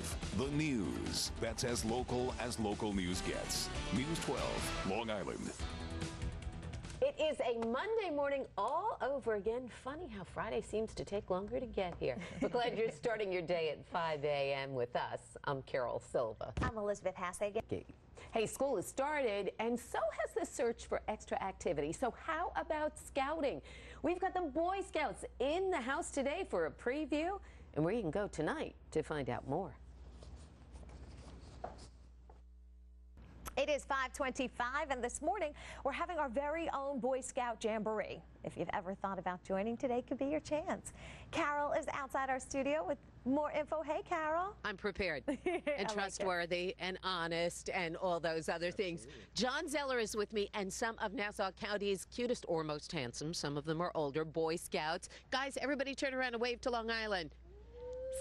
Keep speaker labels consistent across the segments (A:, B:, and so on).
A: 12, the news. That's as local news gets. News 12, Long Island.
B: It is a Monday morning all over again. Funny how Friday seems to take longer to get here. We're glad you're starting your day at 5 a.m. with us. I'm Carol Silva.
C: I'm Elizabeth Hasseg.
B: Hey, school has started, and so has the search for extra activity. So how about scouting? We've got the Boy Scouts in the house today for a preview, and where you can go tonight to find out more.
C: It is 5:25, and this morning we're having our very own Boy Scout Jamboree. If you've ever thought about joining, today could be your chance. Carol is outside our studio with more info. Hey, Carol.
B: I'm prepared and trustworthy and honest and all those other things. John Zeller is with me, and some of Nassau County's cutest or most handsome, some of them are older, Boy Scouts. Guys, everybody turn around and wave to Long Island.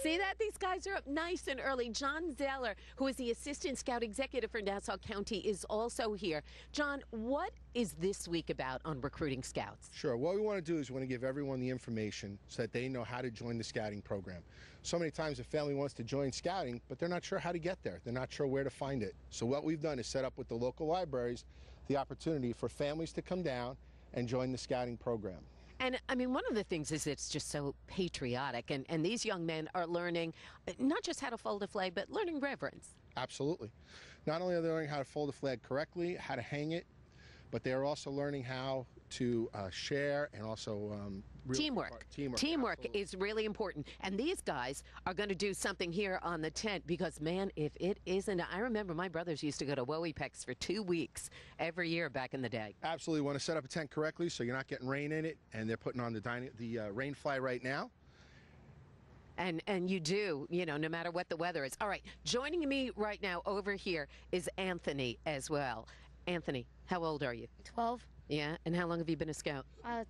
B: See that? These guys are up nice and early. John Zeller, who is the Assistant Scout Executive for Nassau County, is also here. John, what is this week about on recruiting scouts?
D: Sure. What we want to do is we want to give everyone the information so that they know how to join the scouting program. So many times a family wants to join scouting, but they're not sure how to get there. They're not sure where to find it. So what we've done is set up with the local libraries the opportunity for families to come down and join the scouting program.
B: And, I mean, one of the things is it's just so patriotic, and these young men are learning not just how to fold a flag, but learning reverence.
D: Absolutely. Not only are they learning how to fold a flag correctly, how to hang it, but they are also learning how to share and also
B: teamwork. Teamwork is really important. And these guys are going to do something here on the tent because, man, if it isn't, I remember my brothers used to go to Wowie-Pex for 2 weeks every year back in the day.
D: Absolutely. Want to set up a tent correctly so you're not getting rain in it, and they're putting on the rain fly right now.
B: And you do, you know, no matter what the weather is. All right, joining me right now over here is Anthony as well. Anthony, how old are you?
E: 12.
B: Yeah, and how long have you been a scout?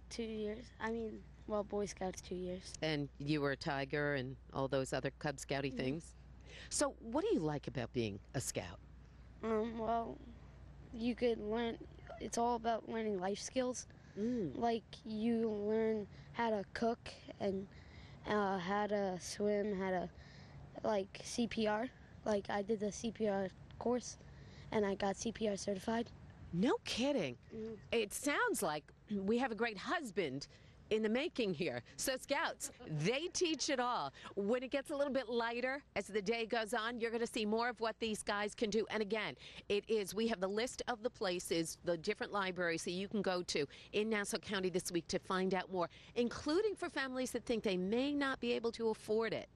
E: 2 years. I mean, well, Boy Scouts 2 years.
B: And you were a Tiger and all those other Cub Scouty things? So what do you like about being a scout?
E: Well, you could learn, it's all about learning life skills. Like, you learn how to cook and how to swim, how to, like, CPR. Like, I did the CPR course, and I got CPR certified.
B: No kidding. It sounds like we have a great husband in the making here. So scouts, they teach it all. When it gets a little bit lighter as the day goes on, you're going to see more of what these guys can do. And again, we have the list of the places, the different libraries that you can go to in Nassau County this week to find out more, including for families that think they may not be able to afford it.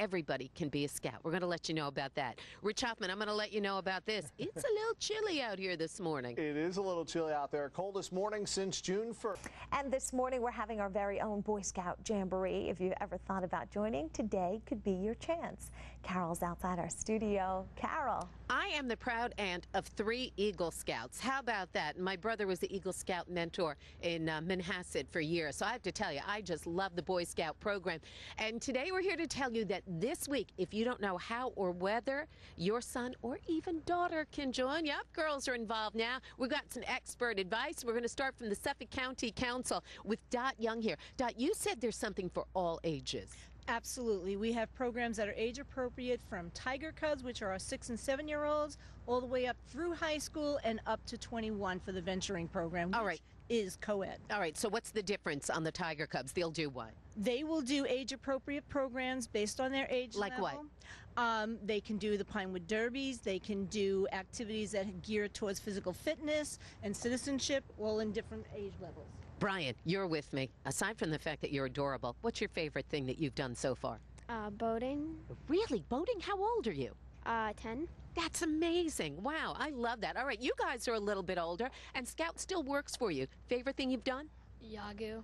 B: Everybody can be a scout. We're going to let you know about that. Rich Hoffman, I'm going to let you know about this. It's a little chilly out here this morning.
F: It is a little chilly out there. Coldest morning since June 1st.
C: And this morning we're having our very own Boy Scout Jamboree. If you've ever thought about joining, today could be your chance. Carol's outside our studio. Carol.
B: I am the proud aunt of 3 Eagle Scouts. How about that? My brother was the Eagle Scout mentor in Manhasset for years. So I have to tell you, I just love the Boy Scout program. And today we're here to tell you that this week, if you don't know how or whether your son or even daughter can join, yep, girls are involved now. We've got some expert advice. We're going to start from the Suffolk County Council with Dot Young here. Dot, you said there's something for all ages.
G: Absolutely. We have programs that are age appropriate from Tiger Cubs, which are our 6- and 7-year-olds, all the way up through high school and up to 21 for the venturing program, which is co-ed.
B: All right, so what's the difference on the Tiger Cubs? They'll do what?
G: They will do age-appropriate programs based on their age
B: like
G: level.
B: What?
G: They can do the Pinewood Derbies. They can do activities that gear towards physical fitness and citizenship, all in different age levels.
B: Brian, you're with me. Aside from the fact that you're adorable, what's your favorite thing that you've done so far?
E: Boating.
B: Really? Boating? How old are you?
E: 10.
B: That's amazing. Wow, I love that. All right, you guys are a little bit older, and Scout still works for you. Favorite thing you've done?
E: Yagoo.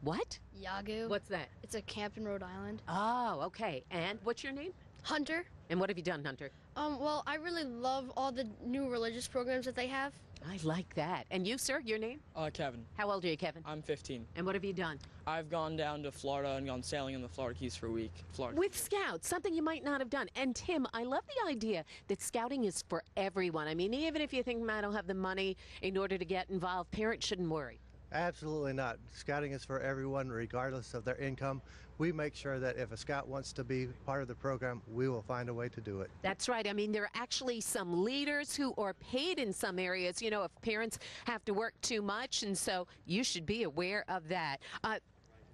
B: What?
E: Yagoo.
B: What's that?
E: It's a camp in Rhode Island.
B: Oh, okay. And what's your name?
E: Hunter.
B: And what have you done, Hunter?
E: Well, I really love all the new religious programs that they have.
B: I like that. And you, sir, your name?
H: Kevin.
B: How old are you, Kevin?
H: I'm 15.
B: And what have you done?
H: I've gone down to Florida and gone sailing in the Florida Keys for a week.
B: With Scouts, something you might not have done. And Tim, I love the idea that scouting is for everyone. I mean, even if you think, I don't have the money in order to get involved, parents shouldn't worry.
I: Absolutely not. Scouting is for everyone, regardless of their income. We make sure that if a scout wants to be part of the program, we will find a way to do it.
B: That's right. I mean, there are actually some leaders who are paid in some areas, you know, if parents have to work too much, and so you should be aware of that.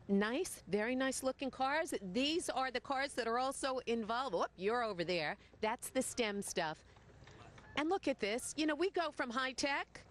B: Nice, very nice looking cars. These are the cars that are also involved. Oh, you're over there. That's the STEM stuff. And look at this. You know, we go from high tech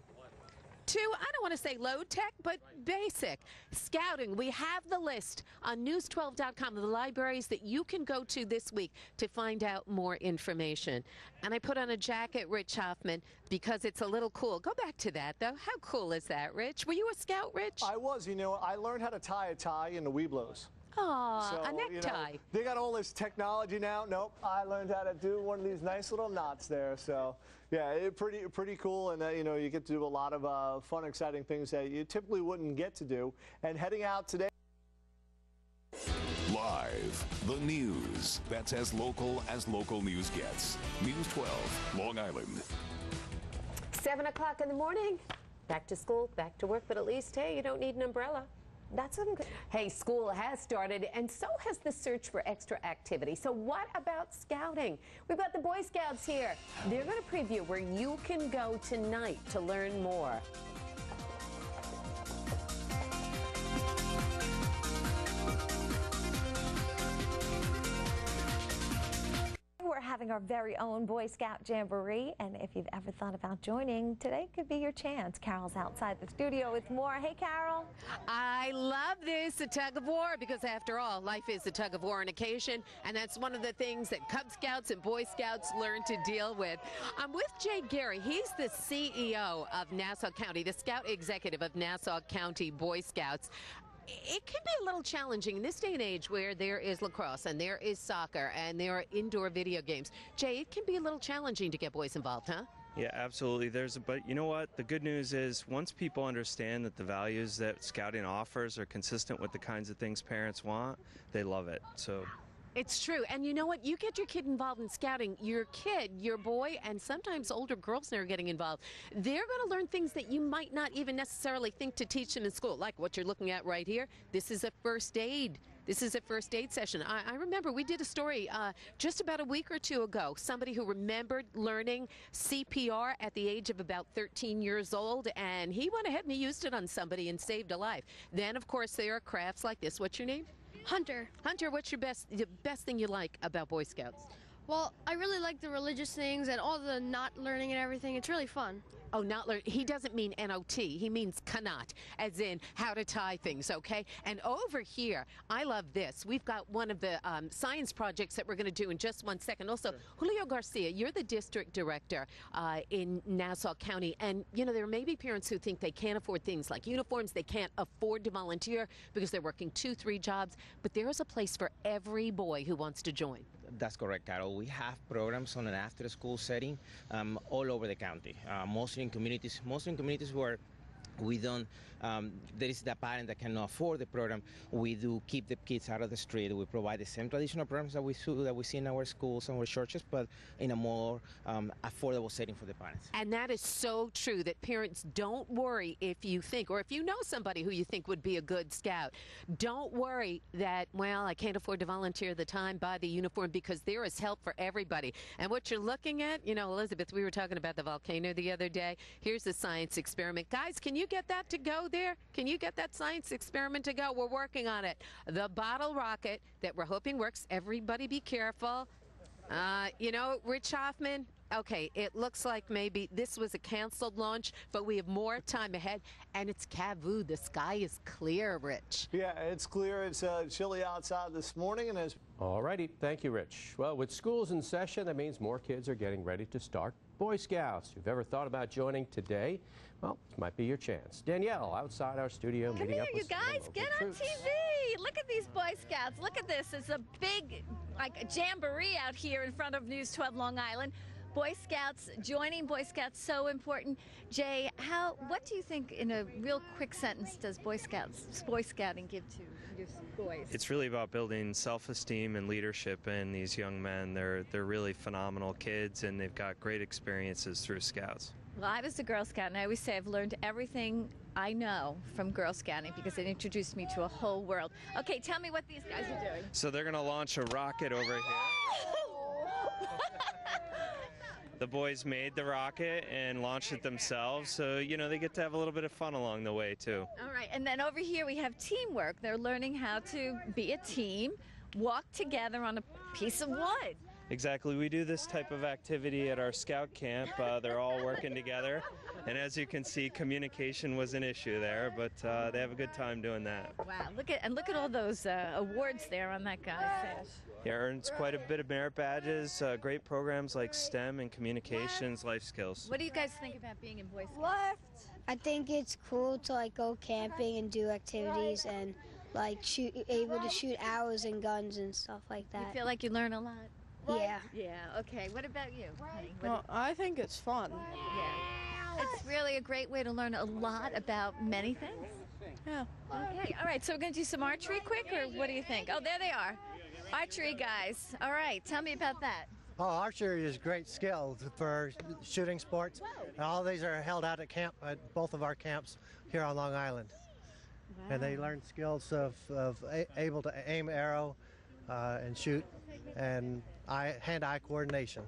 B: to, I don't want to say low tech, but basic. Scouting, we have the list on news12.com of the libraries that you can go to this week to find out more information. And I put on a jacket, Rich Hoffman, because it's a little cool. Go back to that, though. How cool is that, Rich? Were you a scout, Rich?
F: I was. You know, I learned how to tie a tie in the Weeblos.
B: Aw,
F: So,
B: a necktie.
F: You know, they got all this technology now. Nope, I learned how to do one of these nice little knots there. So, yeah, pretty cool, and you know, you get to do a lot of fun, exciting things that you typically wouldn't get to do. And heading out today.
A: Live, the news that's as local news gets. News 12, Long Island.
B: 7 o'clock in the morning. Back to school, back to work, but at least, hey, you don't need an umbrella.
C: That's some good.
B: Hey, school has started, and so has the search for extra activity. So what about scouting? We've got the Boy Scouts here. They're going to preview where you can go tonight to learn more.
C: We're having our very own Boy Scout Jamboree, and if you've ever thought about joining, today could be your chance. Carol's outside the studio with more. Hey, Carol.
B: I love this, a tug of war, because after all, life is a tug of war on occasion, and that's one of the things that Cub Scouts and Boy Scouts learn to deal with. I'm with Jay Gary. He's the CEO of Nassau County, the Scout Executive of Nassau County Boy Scouts. It can be a little challenging in this day and age where there is lacrosse and there is soccer and there are indoor video games. Jay, it can be a little challenging to get boys involved, huh?
J: Yeah, absolutely. But you know what? The good news is once people understand that the values that scouting offers are consistent with the kinds of things parents want, they love it. So.
B: It's true. And you know what? You get your kid involved in scouting, your kid, your boy, and sometimes older girls that are getting involved, they're going to learn things that you might not even necessarily think to teach them in school, like what you're looking at right here. This is a first aid. This is a first aid session. I remember we did a story just about a week or two ago. Somebody who remembered learning CPR at the age of about 13 years old, and he went ahead and he used it on somebody and saved a life. Then, of course, there are crafts like this. What's your name?
E: Hunter.
B: Hunter, what's the best thing you like about Boy Scouts?
E: Well, I really like the religious things and all the not learning and everything. It's really fun.
B: Oh, not learn. He doesn't mean N-O-T. He means cannot, as in how to tie things, okay? And over here, I love this. We've got one of the science projects that we're going to do in just 1 second. Also, Julio Garcia, you're the district director in Nassau County. And, you know, there may be parents who think they can't afford things like uniforms. They can't afford to volunteer because they're working 2-3 jobs. But there is a place for every boy who wants to join.
K: That's correct, Carol. We have programs on an after-school setting all over the county, mostly in communities where we don't, there is the parent that cannot afford the program. We do keep the kids out of the street. We provide the same traditional programs that we see in our schools and our churches, but in a more affordable setting for the parents.
B: And that is so true, that parents, don't worry if you think, or if you know somebody who you think would be a good scout, don't worry that, well, I can't afford to volunteer the time, buy the uniform, because there is help for everybody. And what you're looking at, you know, Elizabeth, we were talking about the volcano the other day. Here's the science experiment. Guys, can you get that to go there? Can you get that science experiment to go? We're working on it. The bottle rocket that we're hoping works. Everybody be careful. You know, Rich Hoffman, okay, it looks like maybe this was a canceled launch, but we have more time ahead, and it's Cavu. The sky is clear, Rich.
F: Yeah, it's clear. It's chilly outside this morning, and as
L: all righty, thank you, Rich. Well, with schools in session, that means more kids are getting ready to start Boy Scouts. If you've ever thought about joining today, well, this might be your chance. Danielle, outside our studio,
M: Come
L: meeting
M: here,
L: up
M: you
L: with some
M: guys,
L: local
M: get on
L: troops.
M: TV. Look at these Boy Scouts. Look at this. It's a big, like, a jamboree out here in front of News 12 Long Island. Boy Scouts, joining Boy Scouts, so important. Jay, what do you think, in a real quick sentence, does Boy Scouting give to your boys?
J: It's really about building self-esteem and leadership in these young men. They're really phenomenal kids, and they've got great experiences through Scouts.
M: Well, I was a Girl Scout, and I always say I've learned everything I know from Girl Scouting because it introduced me to a whole world. Okay, tell me what these guys are doing.
J: So they're going to launch a rocket over here. The boys made the rocket and launched it themselves, so, you know, they get to have a little bit of fun along the way, too.
M: All right, and then over here we have teamwork. They're learning how to be a team, walk together on a piece of wood.
J: Exactly. We do this type of activity at our scout camp. They're all working together, and as you can see, communication was an issue there, but they have a good time doing that.
M: Wow, look at all those awards there on that guy's sash.
J: Yeah, earns quite a bit of merit badges, great programs like STEM and communications, life skills.
M: What do you guys think about being in Boy Scouts?
E: Left. I think it's cool to like go camping and do activities and like able to shoot arrows and guns and stuff like that.
M: You feel like you learn a lot?
E: Yeah.
M: Yeah, okay. What about you, honey?
N: Well, I think it's fun.
M: Yeah. It's really a great way to learn a lot about many things.
N: Yeah.
M: Okay, all right, so we're going to do some archery quick, or what do you think? Oh, there they are. Archery guys. All right, tell me about that.
I: Oh, archery is great skill for shooting sports. And all these are held out at camp, at both of our camps here on Long Island.
M: Wow.
I: And they learn skills of able to aim arrow and shoot, and hand-eye coordination.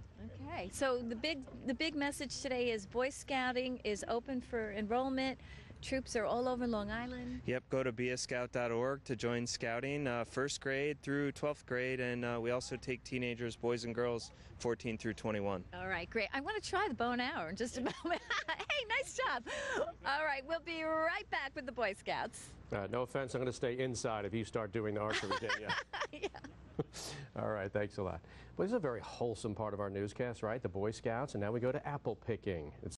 M: Okay, so the big message today is Boy Scouting is open for enrollment. Troops are all over Long Island.
J: Yep, go to beascout.org to join scouting, first grade through 12th grade, and we also take teenagers, boys and girls, 14 through 21.
M: All right, great. I want to try the bow and arrow in just a moment. Hey, nice job. All right, we'll be right back with the Boy Scouts.
L: No offense, I'm going to stay inside if you start doing the archery, Danielle.
M: Yeah.
L: All right, thanks a lot. Well, this is a very wholesome part of our newscast, right? The Boy Scouts, and now we go to apple picking. It's